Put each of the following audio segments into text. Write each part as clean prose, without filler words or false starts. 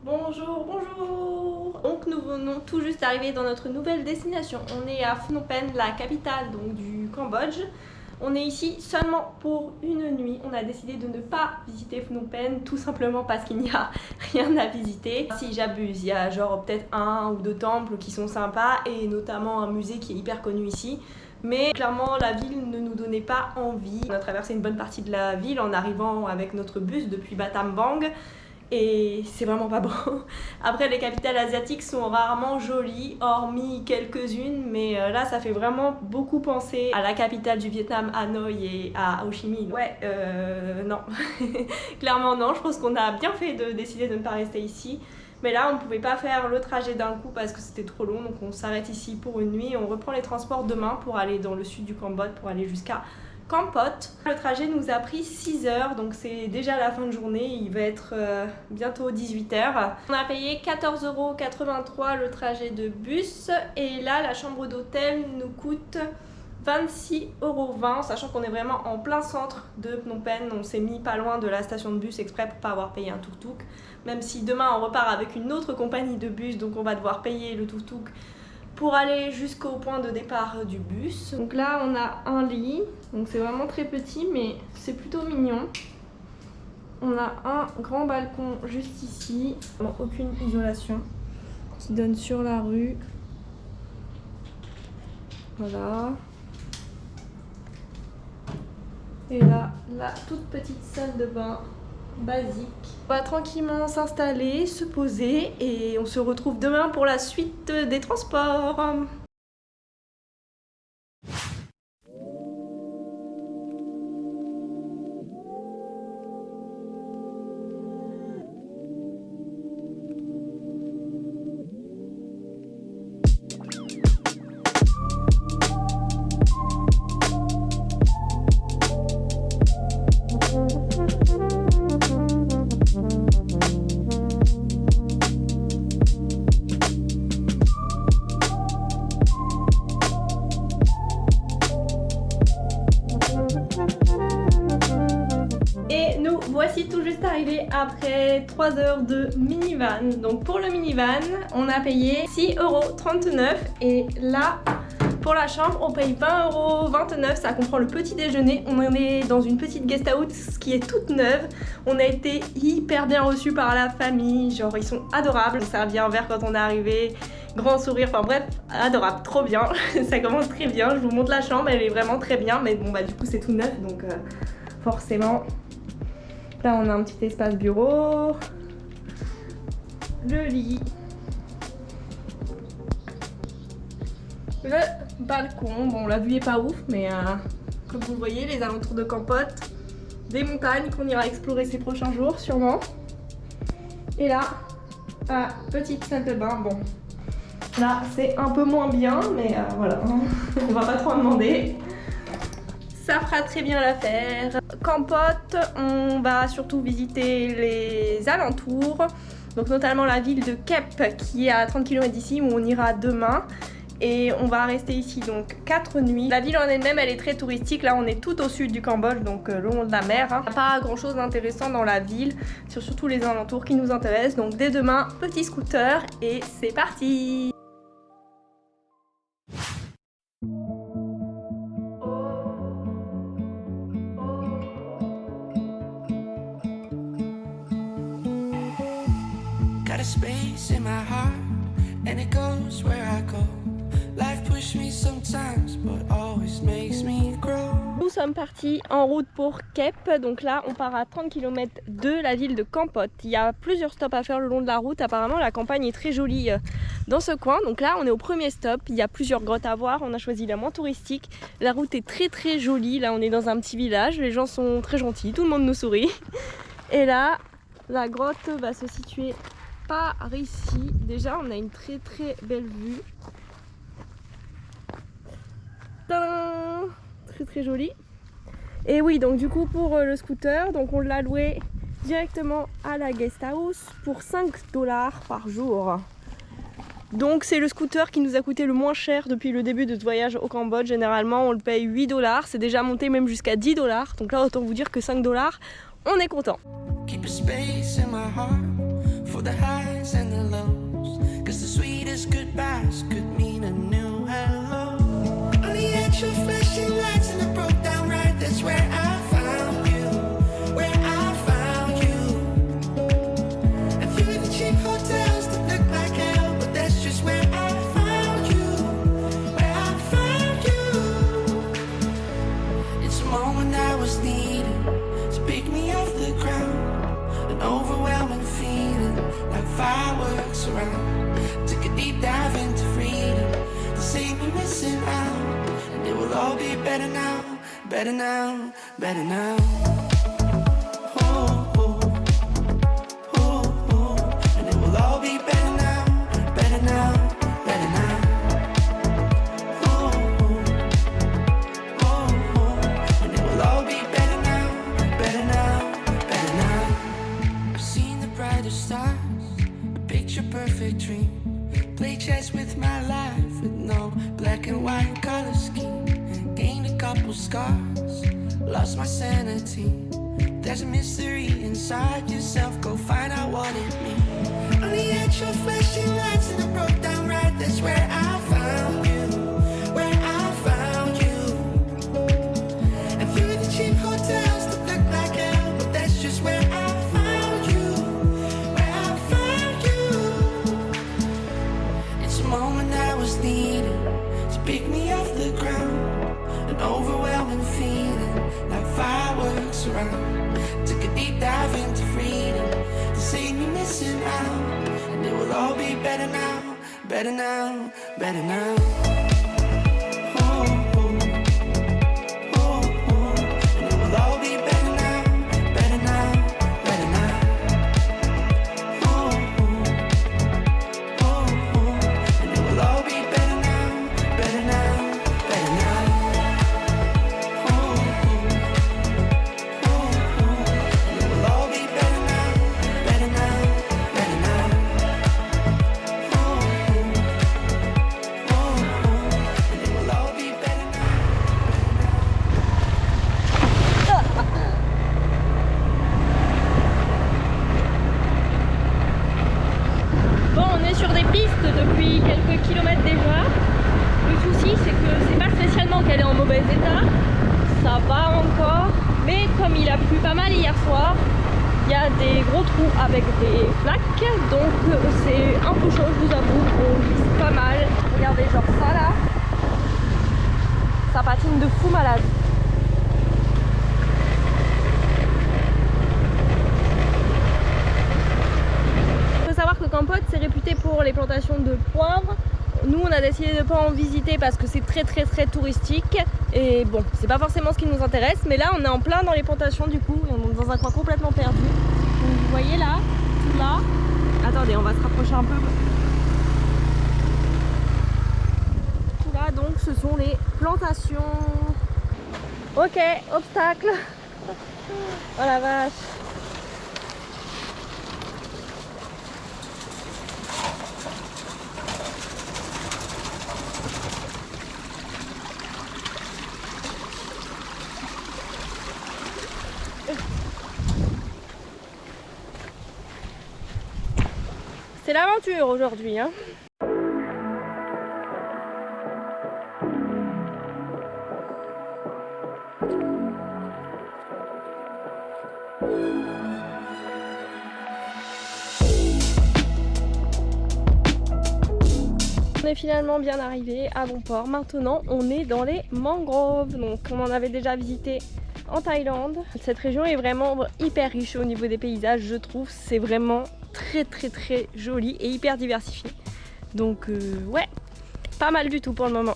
Bonjour, bonjour. Donc nous venons tout juste d'arriver dans notre nouvelle destination. On est à Phnom Penh, la capitale donc, du Cambodge. On est ici seulement pour une nuit. On a décidé de ne pas visiter Phnom Penh tout simplement parce qu'il n'y a rien à visiter. Si j'abuse, il y a genre peut-être 1 ou 2 temples qui sont sympas et notamment un musée qui est hyper connu ici. Mais clairement la ville ne nous donnait pas envie. On a traversé une bonne partie de la ville en arrivant avec notre bus depuis Battambang. Et c'est vraiment pas bon. Après, les capitales asiatiques sont rarement jolies, hormis quelques-unes, mais là, ça fait vraiment beaucoup penser à la capitale du Vietnam, Hanoï, et à Ho Chi Minh. Ouais, non. Clairement non, je pense qu'on a bien fait de décider de ne pas rester ici. Mais là, on ne pouvait pas faire le trajet d'un coup parce que c'était trop long, donc on s'arrête ici pour une nuit et on reprend les transports demain pour aller dans le sud du Cambodge, pour aller jusqu'à Kampot. Le trajet nous a pris 6 heures, donc c'est déjà la fin de journée, il va être bientôt 18 h. On a payé 14,83 € le trajet de bus et là la chambre d'hôtel nous coûte 26,20 €, sachant qu'on est vraiment en plein centre de Phnom Penh. On s'est mis pas loin de la station de bus exprès pour pas avoir payé un tuk-tuk, même si demain on repart avec une autre compagnie de bus, donc on va devoir payer le tuk-tuk pour aller jusqu'au point de départ du bus. Donc là on a un lit, donc c'est vraiment très petit mais c'est plutôt mignon. On a un grand balcon juste ici, bon, aucune isolation, qui donne sur la rue. Voilà. Et là, la toute petite salle de bain basique. On va tranquillement s'installer, se poser et on se retrouve demain pour la suite des transports. Voici tout juste arrivé après 3 heures de minivan. Donc pour le minivan, on a payé 6,39 € et là pour la chambre on paye 20,29 €. Ça comprend le petit déjeuner. On est dans une petite guest house qui est toute neuve. On a été hyper bien reçus par la famille, genre ils sont adorables. On servi un verre quand on est arrivé, grand sourire, enfin bref, adorable, trop bien. Ça commence très bien. Je vous montre la chambre, elle est vraiment très bien, mais bon bah du coup c'est tout neuf donc forcément. Là on a un petit espace bureau, le lit, le balcon. Bon la vue est pas ouf mais comme vous le voyez les alentours de Kampot, des montagnes qu'on ira explorer ces prochains jours sûrement. Et là, petite salle de bain, bon là c'est un peu moins bien mais voilà, on va pas trop en demander. Ça fera très bien l'affaire. Kampot, on va surtout visiter les alentours, donc notamment la ville de Kep qui est à 30 km d'ici où on ira demain. Et on va rester ici donc 4 nuits. La ville en elle-même elle est très touristique, là on est tout au sud du Cambodge donc le long de la mer. Il n'y a pas grand chose d'intéressant dans la ville, c'est surtout les alentours qui nous intéressent. Donc dès demain, petit scooter et c'est parti. Got a space in my heart, and it goes where I go. Life pushes me sometimes, but always makes me grow. Nous sommes partis en route pour Kep, donc là on part à 30 km de la ville de Kampot. Il y a plusieurs stops à faire le long de la route, apparemment la campagne est très jolie dans ce coin. Donc là on est au premier stop, il y a plusieurs grottes à voir, on a choisi la moins touristique. La route est très jolie, là on est dans un petit village, les gens sont très gentils, tout le monde nous sourit. Et là la grotte va se situer par ici. Déjà on a une très belle vue. Tadam! Très joli. Et oui, donc du coup pour le scooter, donc on l'a loué directement à la guest house pour 5 $ par jour. Donc c'est le scooter qui nous a coûté le moins cher depuis le début de ce voyage au Cambodge. Généralement on le paye 8 $, c'est déjà monté même jusqu'à 10 $. Donc là autant vous dire que 5 $, on est content. Keep a space in my heart for the highs and the lows. Cause the sweetest goodbyes could mean a new hello. On the edge of flashing lights and I broke down right, that's where I found you. Where I found you. And through the cheap hotels that look like hell, but that's just where I found you. Where I found you. It's a moment I was needing to pick me off the ground. An overwhelming feeling like fireworks around. Took a deep dive into freedom to save me missing out. And it will all be better now, better now, better now. Oh, oh, oh, oh. And it will all be better now, better now, better now. Oh, oh, oh, oh. And it will all be better now, better now, better now. I've seen the brighter stars, a picture perfect dream. Play chess with my life with no black and white color scheme. Gained a couple scars, lost my sanity. There's a mystery inside yourself, go find out what it means. On the edge of flashing lights and I broke down right, that's where I found you. Where I found you. And through the cheap hotels that look like hell, but that's just where I found you. Where I found you. It's a moment I was needing to pick me off the ground. An overwhelming feeling like fireworks around. Took a deep dive into freedom to save me missing out. And it will all be better now, better now, better now. Oh, oh, oh, oh. And it will all be better now, better now, better now. Oh, oh, oh, oh. And it will all be better now, better now, better now. Bon, on est sur des pistes depuis quelques kilomètres déjà. Le souci, c'est que c'est pas spécialement qu'elle est en mauvais état. Ça va encore. Mais comme il a plu pas mal hier soir, il y a des gros trous avec des flaques. Donc c'est un peu chaud, je vous avoue. On glisse pas mal. Regardez, genre ça là. Ça patine de fou malade. Savoir que Kampot c'est réputé pour les plantations de poivre. Nous on a décidé de ne pas en visiter parce que c'est très touristique et bon c'est pas forcément ce qui nous intéresse, mais là on est en plein dans les plantations du coup et on est dans un coin complètement perdu. Donc vous voyez là, tout là, attendez on va se rapprocher un peu. Tout là donc ce sont les plantations. Ok, obstacle. Oh la vache. C'est l'aventure aujourd'hui, hein. On est finalement bien arrivé à bon port. Maintenant, on est dans les mangroves. Donc, on en avait déjà visité en Thaïlande. Cette région est vraiment hyper riche au niveau des paysages, je trouve. C'est vraiment très joli et hyper diversifié. Donc, ouais, pas mal du tout pour le moment.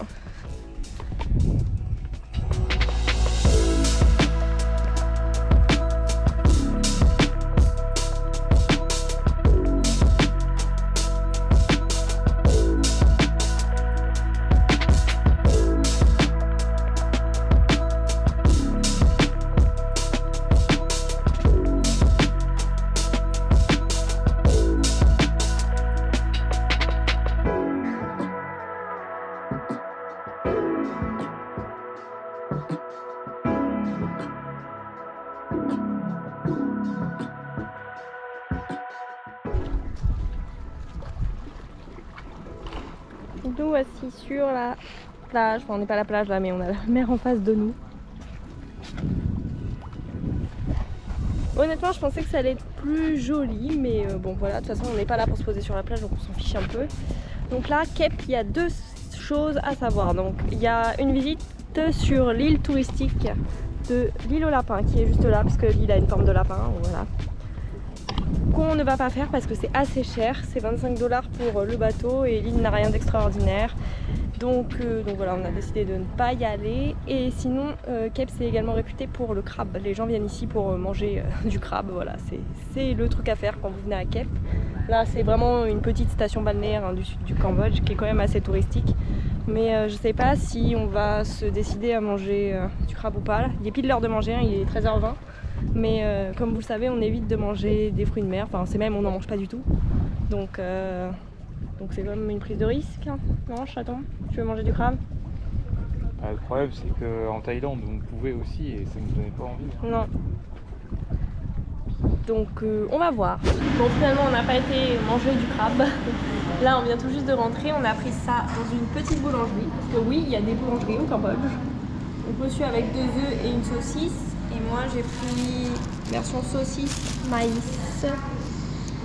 Nous voici sur la plage. Enfin, on n'est pas à la plage là, mais on a la mer en face de nous. Honnêtement, je pensais que ça allait être plus joli, mais bon voilà, de toute façon on n'est pas là pour se poser sur la plage, donc on s'en fiche un peu. Donc là, Kep, il y a deux choses à savoir. Donc il y a une visite sur l'île touristique de l'île aux lapins, qui est juste là, puisque l'île a une forme de lapin, voilà. Qu'on ne va pas faire parce que c'est assez cher, c'est 25 $ pour le bateau et l'île n'a rien d'extraordinaire. Donc voilà, on a décidé de ne pas y aller. Et sinon, Kep c'est également réputé pour le crabe. Les gens viennent ici pour manger du crabe, voilà, c'est le truc à faire quand vous venez à Kep. Là c'est vraiment une petite station balnéaire hein, du sud du Cambodge qui est quand même assez touristique. Mais je sais pas si on va se décider à manger du crabe ou pas. Il est pile l'heure de manger, hein, il est 13h20. Mais comme vous le savez, on évite de manger des fruits de mer, enfin c'est même on n'en mange pas du tout. Donc c'est quand même une prise de risque. Non, chaton, tu veux manger du crabe? Le problème c'est qu'en Thaïlande vous pouvez aussi et ça ne me donnait pas envie. Non. Donc on va voir. Bon, finalement on n'a pas été manger du crabe. Là on vient tout juste de rentrer, on a pris ça dans une petite boulangerie. Parce que oui, il y a des boulangeries au Cambodge. Donc reçu avec 2 œufs et une saucisse. Et moi j'ai pris version saucisse maïs.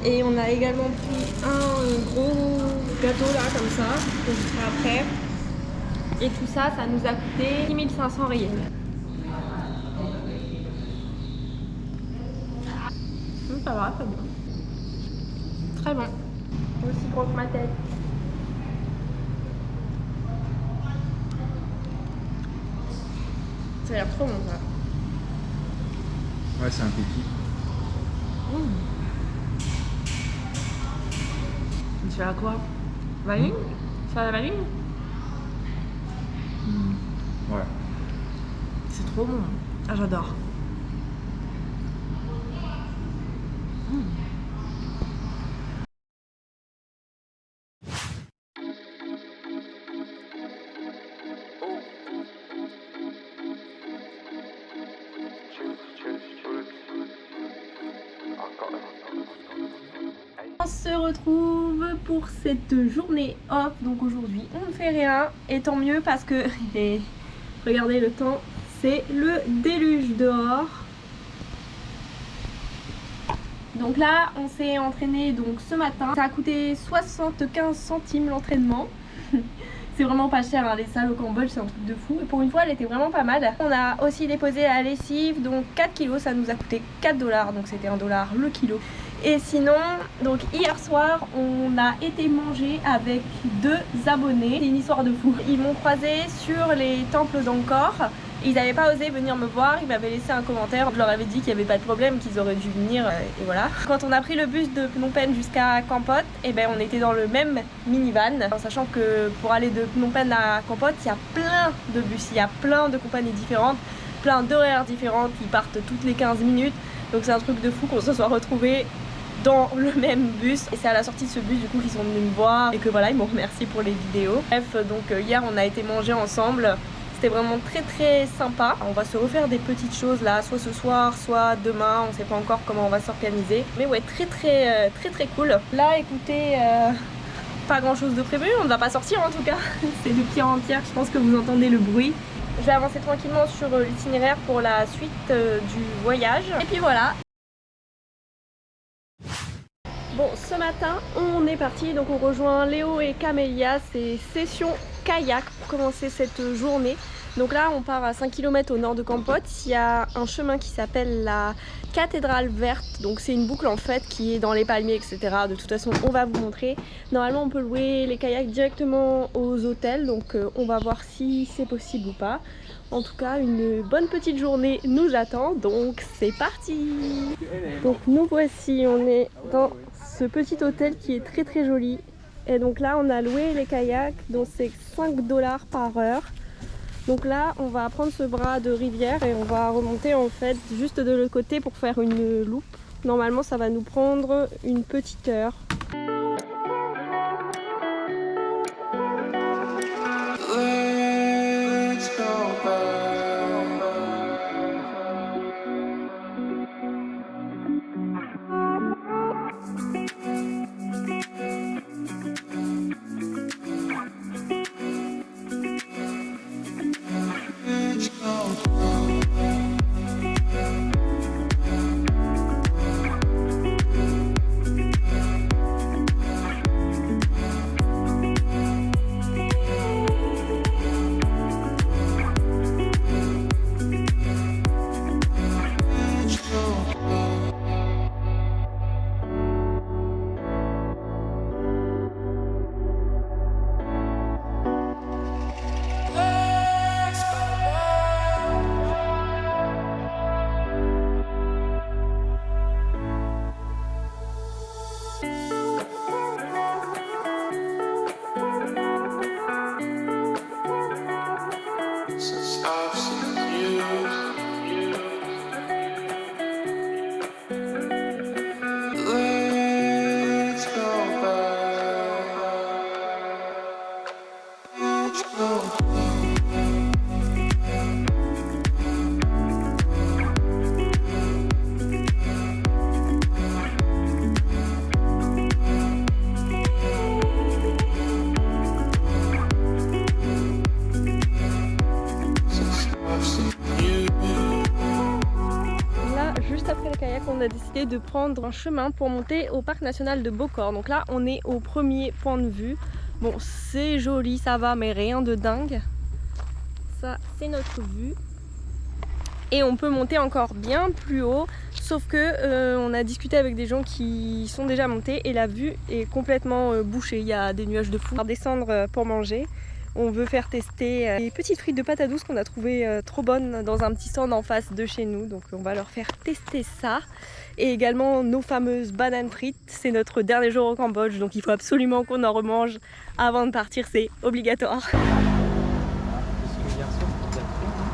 Et on a également pris un gros gâteau là comme ça, que je ferai après. Et tout ça, ça nous a coûté 6500 riels. Ça va, très bon. Très bon. Aussi gros que ma tête. Ça a l'air trop bon ça. Ouais, c'est un petit. Tu fais à quoi? Vanille? Tu fais à la vanille? Ouais. C'est trop bon. Ah, j'adore. On se retrouve pour cette journée off. Donc aujourd'hui on ne fait rien et tant mieux parce que regardez le temps, c'est le déluge dehors. Donc là on s'est entraîné donc ce matin, ça a coûté 75 centimes l'entraînement. C'est vraiment pas cher hein, les salles au Cambodge, c'est un truc de fou. Et pour une fois elle était vraiment pas mal. On a aussi déposé la lessive, donc 4 kilos, ça nous a coûté 4 $, donc c'était 1 $ le kilo. Et sinon, donc hier soir, on a été manger avec 2 abonnés. C'est une histoire de fou. Ils m'ont croisé sur les temples d'Angkor. Ils n'avaient pas osé venir me voir, ils m'avaient laissé un commentaire. Je leur avais dit qu'il n'y avait pas de problème, qu'ils auraient dû venir et voilà. Quand on a pris le bus de Phnom Penh jusqu'à Kampot, et ben on était dans le même minivan. En sachant que pour aller de Phnom Penh à Kampot, il y a plein de bus, il y a plein de compagnies différentes, plein d'horaires différentes qui partent toutes les 15 minutes. Donc c'est un truc de fou qu'on se soit retrouvés dans le même bus. Et c'est à la sortie de ce bus du coup qu'ils sont venus me voir et que voilà, ils m'ont remercié pour les vidéos. Bref, donc hier on a été manger ensemble. C'était vraiment très sympa. On va se refaire des petites choses là, soit ce soir, soit demain. On sait pas encore comment on va s'organiser. Mais ouais, très cool. Là, écoutez, pas grand chose de prévu. On ne va pas sortir en tout cas. C'est de pierre en pierre. Je pense que vous entendez le bruit. Je vais avancer tranquillement sur l'itinéraire pour la suite du voyage. Et puis voilà. Bon, ce matin, on est parti. Donc on rejoint Léo et Camélia. C'est session kayak pour commencer cette journée. Donc là on part à 5 km au nord de Kampot. Il y a un chemin qui s'appelle la cathédrale verte. Donc c'est une boucle en fait qui est dans les palmiers, etc. De toute façon on va vous montrer. Normalement on peut louer les kayaks directement aux hôtels. Donc on va voir si c'est possible ou pas. En tout cas une bonne petite journée nous attend. Donc c'est parti. Donc nous voici, on est dans ce petit hôtel qui est très joli. Et donc là on a loué les kayaks, donc c'est 5 $ par heure. Donc là on va prendre ce bras de rivière et on va remonter en fait juste de l'autre côté pour faire une loupe. Normalement ça va nous prendre une petite heure. décidé de prendre un chemin pour monter au parc national de Beaucorps. Donc là on est au premier point de vue. Bon, c'est joli, ça va, mais rien de dingue. Ça c'est notre vue. Et on peut monter encore bien plus haut, sauf que on a discuté avec des gens qui sont déjà montés et la vue est complètement bouchée. Il y a des nuages de fou. On va descendre pour manger. On veut faire tester les petites frites de patates douces qu'on a trouvées trop bonnes dans un petit stand en face de chez nous. Donc on va leur faire tester ça. Et également nos fameuses bananes frites. C'est notre dernier jour au Cambodge, donc il faut absolument qu'on en remange avant de partir, c'est obligatoire. Parce que hier soir, tu as pris, non?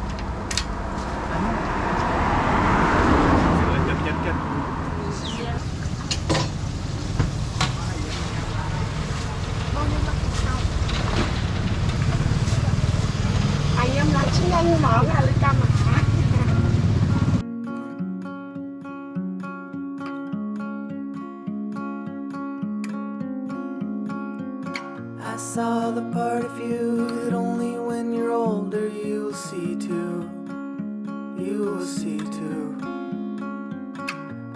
Ah non. C'est vrai qu'il y a 4-4. Anh em nói chứ anh nói là lấy cam mà. I saw the part of you that only when you're older you'll see too. You will see too.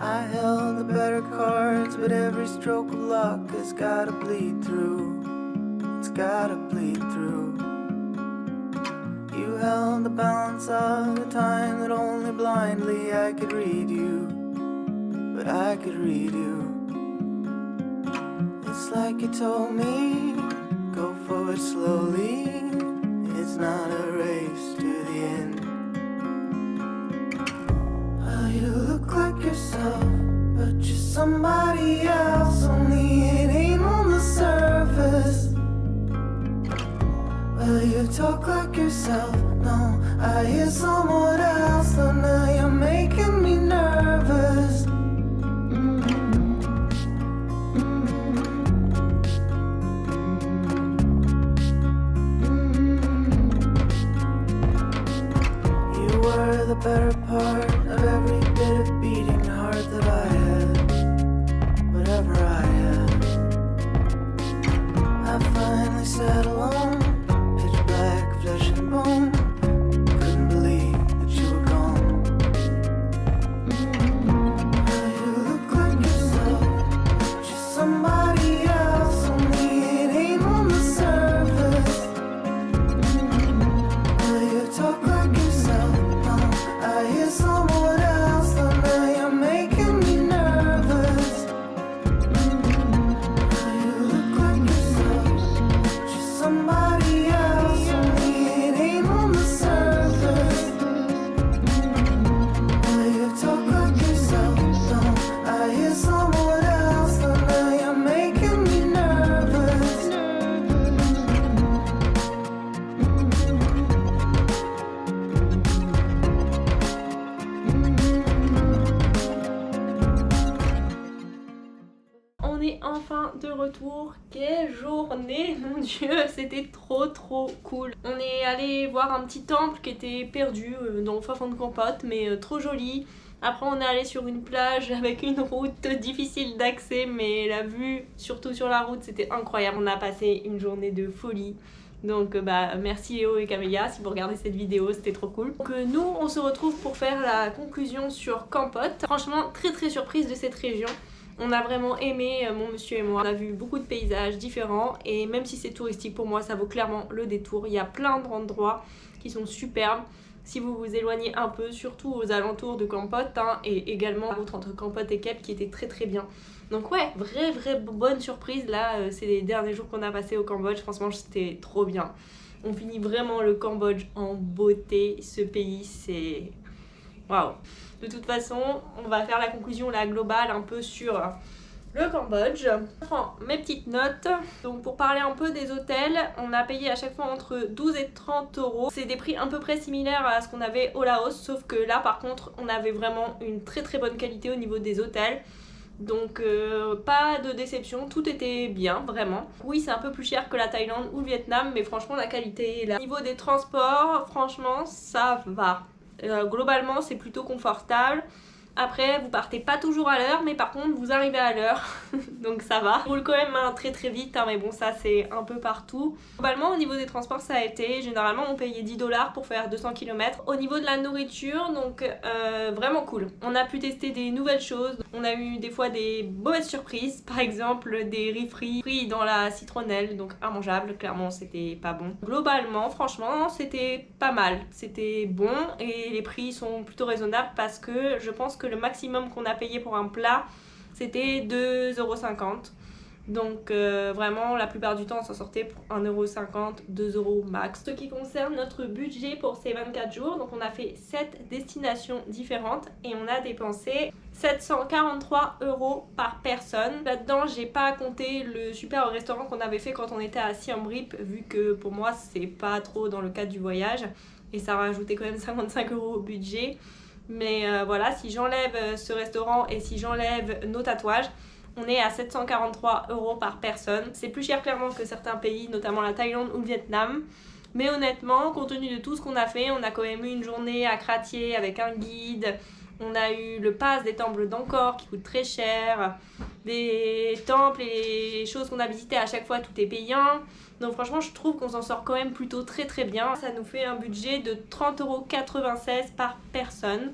I held the better cards, but every stroke of luck has gotta bleed through. It's gotta bleed through. You held the balance of the time that only blindly I could read you. But I could read you. It's like you told me, go forward slowly. It's not a race to the end. Well, you look like yourself, but you're somebody else. Only it ain't on the surface. Well, you talk like yourself. No, I hear someone else. So now you're making me nervous. The better part of every bit of beating heart that I had, whatever I had. I finally sat alone, pitch black, flesh and bone. Couldn't believe that you were gone. Well, you look like yourself, just somebody else. Only it ain't on the surface. Well, you talk like yourself. I hear someone else, so now you're making me nervous. You look like yourself, just somebody else. Only it ain't on the surface. You talk like yourself, no, I hear someone else, so now you're making me nervous. On est enfin de retour. Quelle journée, mon dieu, c'était trop cool. On est allé voir un petit temple qui était perdu dans le fin fond de Kampot, mais trop joli. Après on est allé sur une plage avec une route difficile d'accès, mais la vue, surtout sur la route, c'était incroyable. On a passé une journée de folie. Donc merci Léo et Camélia si vous regardez cette vidéo, c'était trop cool. Donc nous on se retrouve pour faire la conclusion sur Kampot. Franchement très surprise de cette région. On a vraiment aimé, mon monsieur et moi. On a vu beaucoup de paysages différents et même si c'est touristique, pour moi ça vaut clairement le détour. Il y a plein d'endroits qui sont superbes. Si vous vous éloignez un peu, surtout aux alentours de Kampot, hein, et également la route entre Kampot et Kep qui était très bien. Donc ouais, vraie bonne surprise. Là, c'est les derniers jours qu'on a passé au Cambodge. Franchement, c'était trop bien. On finit vraiment le Cambodge en beauté. Ce pays, c'est... waouh. De toute façon, on va faire la conclusion là globale un peu sur le Cambodge. Je prends mes petites notes. Donc pour parler un peu des hôtels, on a payé à chaque fois entre 12 et 30 euros. C'est des prix à peu près similaires à ce qu'on avait au Laos, sauf que là par contre on avait vraiment une très bonne qualité au niveau des hôtels. Donc pas de déception, tout était bien vraiment. Oui, c'est un peu plus cher que la Thaïlande ou le Vietnam, mais franchement la qualité est là. Au niveau des transports, franchement ça va. Globalement c'est plutôt confortable. Après, vous partez pas toujours à l'heure, mais par contre, vous arrivez à l'heure, donc ça va. On roule quand même très très vite, hein, mais bon, ça c'est un peu partout. Globalement, au niveau des transports, ça a été, généralement, on payait 10 $ pour faire 200 km. Au niveau de la nourriture, donc vraiment cool. On a pu tester des nouvelles choses, on a eu des fois des mauvaises surprises, par exemple des riz frits dans la citronnelle, donc immangeable, clairement c'était pas bon. Globalement, franchement, c'était pas mal, c'était bon et les prix sont plutôt raisonnables parce que je pense que le maximum qu'on a payé pour un plat c'était 2,50 €. Donc vraiment la plupart du temps on s'en sortait pour 1,50 €, 2 € max. Ce qui concerne notre budget pour ces 24 jours, donc on a fait 7 destinations différentes et on a dépensé 743 € par personne. Là-dedans j'ai pas compté le super restaurant qu'on avait fait quand on était à Siem Reap, vu que pour moi c'est pas trop dans le cadre du voyage et ça rajoutait quand même 55 € au budget. Mais voilà, si j'enlève ce restaurant et si j'enlève nos tatouages, on est à 743 € par personne. C'est plus cher clairement que certains pays, notamment la Thaïlande ou le Vietnam. Mais honnêtement, compte tenu de tout ce qu'on a fait, on a quand même eu une journée à Kratie avec un guide. On a eu le pass des temples d'Angkor qui coûte très cher. Des temples et les choses qu'on a visitées à chaque fois, tout est payant. Donc franchement, je trouve qu'on s'en sort quand même plutôt très très bien. Ça nous fait un budget de 30,96 € par personne.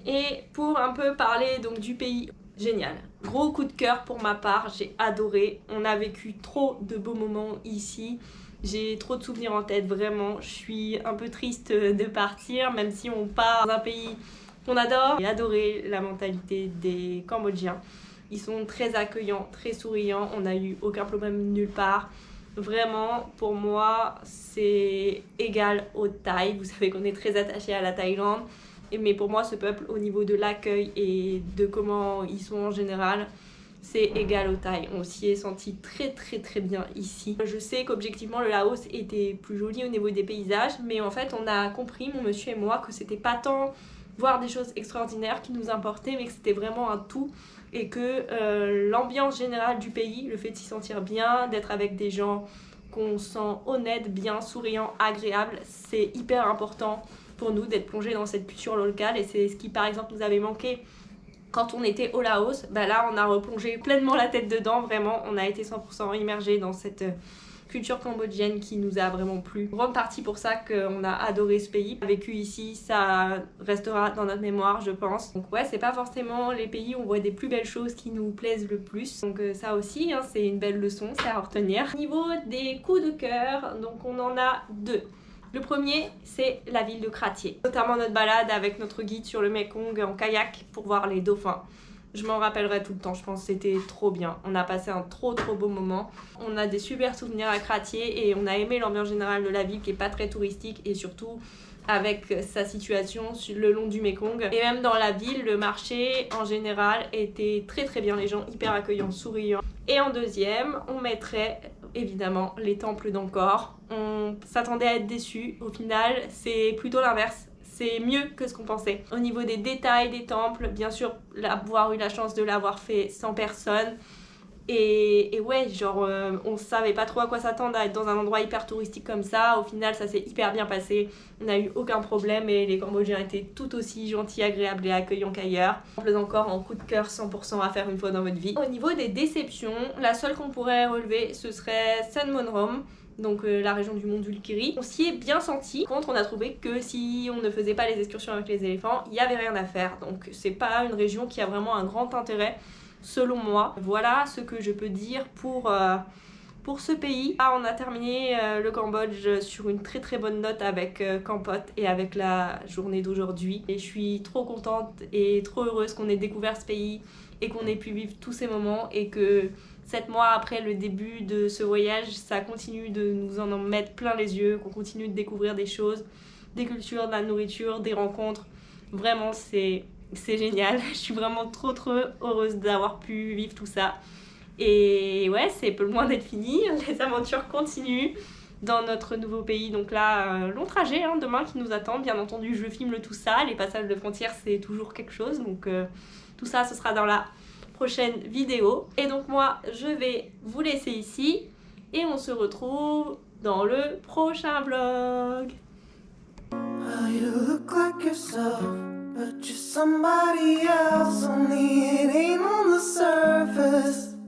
Et pour un peu parler donc du pays, génial. Gros coup de cœur pour ma part, j'ai adoré. On a vécu trop de beaux moments ici. J'ai trop de souvenirs en tête, vraiment. Je suis un peu triste de partir, même si on part dans un pays qu'on adore. J'ai adoré la mentalité des Cambodgiens. Ils sont très accueillants, très souriants. On n'a eu aucun problème nulle part. Vraiment, pour moi, c'est égal au Thaï. Vous savez qu'on est très attaché à la Thaïlande. Mais pour moi, ce peuple, au niveau de l'accueil et de comment ils sont en général, c'est égal au Thaï. On s'y est senti très très très bien ici. Je sais qu'objectivement, le Laos était plus joli au niveau des paysages, mais en fait, on a compris, mon monsieur et moi, que c'était pas tant voir des choses extraordinaires qui nous importaient, mais que c'était vraiment un tout. Et que l'ambiance générale du pays, le fait de s'y sentir bien, d'être avec des gens qu'on sent honnêtes, bien, souriants, agréables, c'est hyper important pour nous d'être plongés dans cette culture locale. Et c'est ce qui par exemple nous avait manqué quand on était au Laos. Bah là on a replongé pleinement la tête dedans, vraiment on a été 100% immergé dans cette culture cambodgienne qui nous a vraiment plu. Grande partie pour ça qu'on a adoré ce pays. Vécu ici, ça restera dans notre mémoire, je pense. Donc ouais, c'est pas forcément les pays où on voit des plus belles choses qui nous plaisent le plus. Donc ça aussi, hein, c'est une belle leçon, c'est à retenir. Au niveau des coups de cœur, donc on en a deux. Le premier, c'est la ville de Kratie. Notamment notre balade avec notre guide sur le Mekong en kayak pour voir les dauphins. Je m'en rappellerai tout le temps, je pense que c'était trop bien. On a passé un trop beau moment. On a des super souvenirs à Kratie et on a aimé l'ambiance générale de la ville qui est pas très touristique et surtout avec sa situation le long du Mekong. Et même dans la ville, le marché en général était très très bien, les gens hyper accueillants, souriants. Et en deuxième, on mettrait évidemment les temples d'Angkor. On s'attendait à être déçus, au final c'est plutôt l'inverse. C'est mieux que ce qu'on pensait. Au niveau des détails des temples, bien sûr, avoir eu la chance de l'avoir fait sans personne. Et ouais, genre, on savait pas trop à quoi s'attendre à être dans un endroit hyper touristique comme ça. Au final, ça s'est hyper bien passé. On n'a eu aucun problème et les Cambodgiens étaient tout aussi gentils, agréables et accueillants qu'ailleurs. Temples encore en coup de cœur 100% à faire une fois dans votre vie. Au niveau des déceptions, la seule qu'on pourrait relever, ce serait Sun Monrom. Donc la région du mont Dulkiri. On s'y est bien senti. Par contre, on a trouvé que si on ne faisait pas les excursions avec les éléphants, il n'y avait rien à faire. Donc c'est pas une région qui a vraiment un grand intérêt, selon moi. Voilà ce que je peux dire pour ce pays. Ah, on a terminé le Cambodge sur une très bonne note avec Kampot et avec la journée d'aujourd'hui. Et je suis trop contente et trop heureuse qu'on ait découvert ce pays et qu'on ait pu vivre tous ces moments et que 7 mois après le début de ce voyage, ça continue de nous en mettre plein les yeux, qu'on continue de découvrir des choses, des cultures, de la nourriture, des rencontres. Vraiment, c'est génial. Je suis vraiment trop heureuse d'avoir pu vivre tout ça. Et ouais, c'est peu loin d'être fini. Les aventures continuent dans notre nouveau pays. Donc là, long trajet demain qui nous attend. Bien entendu, je filme tout ça. Les passages de frontières, c'est toujours quelque chose. Donc tout ça, ce sera dans la prochaine vidéo. Et donc moi, je vais vous laisser ici. Et on se retrouve dans le prochain vlog. You look like yourself, but you're somebody else. only you.